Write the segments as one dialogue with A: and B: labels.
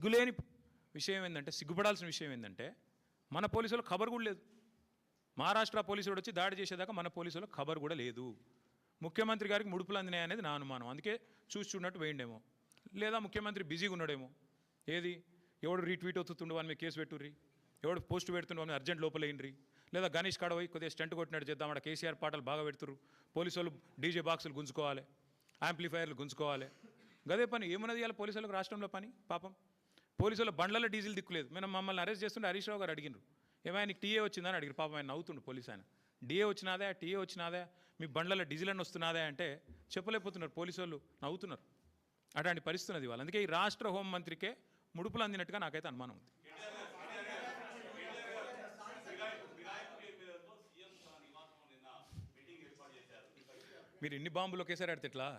A: సిగ్గులేని విషయం ఏంటంటే, సిగ్గుపడాల్సిన విషయం ఏంటంటే, మన పోలీసులకు ఖబర్ కూడా లేదు. మహారాష్ట్ర పోలీసుడు వచ్చి దాడి చేసేదాకా మన పోలీసులకు ఖబర్ కూడా లేదు. ముఖ్యమంత్రి గారికి ముడుపులు అందినాయి అనేది నా అనుమానం. అందుకే చూస్తున్నట్టు వేయండేమో, లేదా ముఖ్యమంత్రి బిజీగా ఉన్నాడేమో. ఏది ఎవడు రీట్వీట్ అవుతుండు వాని మీద కేసు పెట్టుర్రి, ఎవడు పోస్ట్ పెడుతుండే వాని అర్జెంట్ లోపలేయండి, లేదా గణేష్ కాడపోయి కొద్దిగా స్టంట్ కొట్టినట్టు చేద్దాం, అక్కడ కేసీఆర్ పాటలు బాగా పెడుతుర్రు, పోలీసు వాళ్ళు డీజే బాక్సులు గుంజుకోవాలి, యాంప్లిఫైర్లు గుంజుకోవాలి. గదే పని ఏమున్నది ఇవాళ పోలీసులకు రాష్ట్రంలో పని? పాపం పోలీసుల బండ్లలో డీజిల్ దిక్కులేదు. మేము మమ్మల్ని అరెస్ట్ చేస్తుంటే హరీష్ రావు గారు అడిగినారు, ఏమైనా నీకు టీఏ వచ్చిందని అడిగారు. పాపం ఆయన నవ్వుతుండు పోలీసు ఆయన. డిఏ వచ్చినాదా, టీఏ వచ్చినాదా, మీ బండ్లలో డీజిల్ అని వస్తున్నాదా అంటే చెప్పలేకపోతున్నారు. పోలీసు వాళ్ళు నవ్వుతున్నారు. అట్లాంటి పరిస్థితి ఉన్నది వాళ్ళు. అందుకే ఈ రాష్ట్ర హోంమంత్రికే ముడుపులు అందినట్టుగా నాకైతే అనుమానం ఉంది. మీరు ఇన్ని బాంబులు ఒకేసారి ఆడితే ఎట్లా?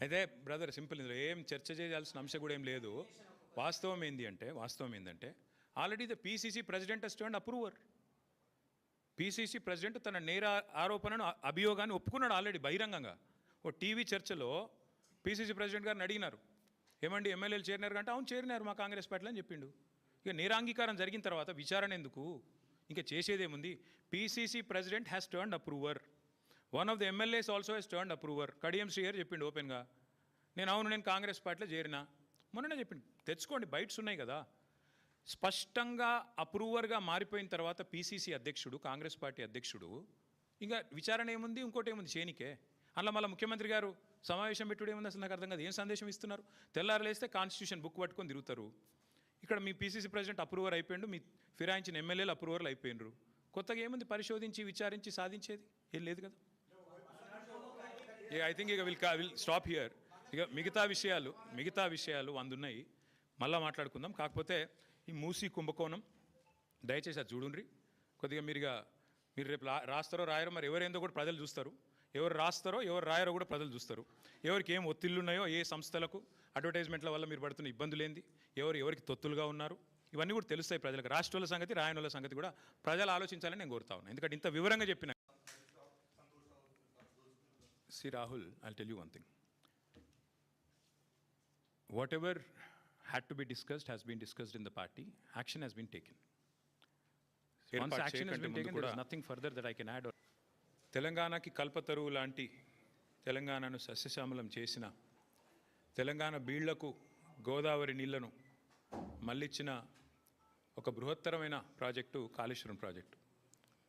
A: అయితే బ్రదర్ సింపుల్, ఇందులో ఏం చర్చ చేయాల్సిన అంశం కూడా ఏం లేదు. వాస్తవం ఏంటంటే already the PCC president has turned approver. PCC president తన నేర ఆరోపణను అభియోగాన్ని ఒప్పుకున్నాడు ఆల్రెడీ బహిరంగంగా. ఓ టీవీ చర్చలో పీసీసీ ప్రెసిడెంట్ గారిని అడిగినారు, ఏమండి ఎమ్మెల్యేలు చేరినారు అంటే, అవును చేరినారు మా కాంగ్రెస్ పార్టీలో అని చెప్పిండు. ఇక నేరాంగీకారం జరిగిన తర్వాత విచారణ ఎందుకు, ఇంకా చేసేదేముంది? PCC president has turned approver. One of the MLAs also he's turned approver. Kadiyam Srihari చెప్పిండు ఓపెన్గా, నేను కాంగ్రెస్ పార్టీలో చేరినా. మొన్ననే చెప్పిండు. తెచ్చుకోండి, బైట్స్ ఉన్నాయి కదా. స్పష్టంగా అప్రూవర్గా మారిపోయిన తర్వాత పీసీసీ అధ్యక్షుడు, కాంగ్రెస్ పార్టీ అధ్యక్షుడు, ఇంకా విచారణ ఏముంది, ఇంకోటి ఏముంది చేయనికే? అందులో మళ్ళీ ముఖ్యమంత్రి గారు సమావేశం పెట్టుడు ఏముంది? అసలు నాకు అర్థం కాదు. ఏం సందేశం ఇస్తున్నారు? తెల్లారలేస్తే కాన్స్టిట్యూషన్ బుక్ పట్టుకొని తిరుగుతారు. ఇక్కడ మీ పీసీసీ ప్రెసిడెంట్ అప్రూవర్ అయిపోయిండు, మీ ఫిరాయించిన ఎమ్మెల్యేలు అప్రూవర్లు అయిపోయినరు. కొత్తగా ఏముంది పరిశోధించి విచారించి సాధించేది? ఏం లేదు కదా. ఐ థింక్ ఇక విల్ స్టాప్ హియర్. ఇక మిగతా విషయాలు అందున్నాయి, మళ్ళీ మాట్లాడుకుందాం. కాకపోతే ఈ మూసీ కుంభకోణం దయచేసి అది చూడండి కొద్దిగా. మీరు రేపు రాస్తారో రాయరో మరి ఎవరేందో కూడా ప్రజలు చూస్తారు. ఎవరు రాస్తారో ఎవరు రాయరో కూడా ప్రజలు చూస్తారు. ఎవరికి ఏం ఒత్తిళ్ళున్నాయో, ఏ సంస్థలకు అడ్వర్టైజ్మెంట్ల వల్ల మీరు పడుతున్న ఇబ్బందులు ఏంది, ఎవరికి తొత్తులుగా ఉన్నారు, ఇవన్నీ కూడా తెలుస్తాయి ప్రజలకు. రాష్ట్రాల సంగతి, రాయనుల సంగతి కూడా ప్రజలు ఆలోచించాలని నేను కోరుతా ఉన్నాను. ఎందుకంటే ఇంత వివరంగా చెప్పిన. See Rahul, I'll tell you one thing. Whatever had to be discussed has been discussed in the party. Action has been taken. Once action has been taken, there is nothing further that I can add. తెలంగాణకి కల్పతరువు లాంటి, తెలంగాణను సస్యశ్యామలం చేసిన, తెలంగాణ బీళ్లకు గోదావరి నీళ్లను మళ్ళిచ్చిన ఒక బృహత్తరమైన project Kaleshwaram project.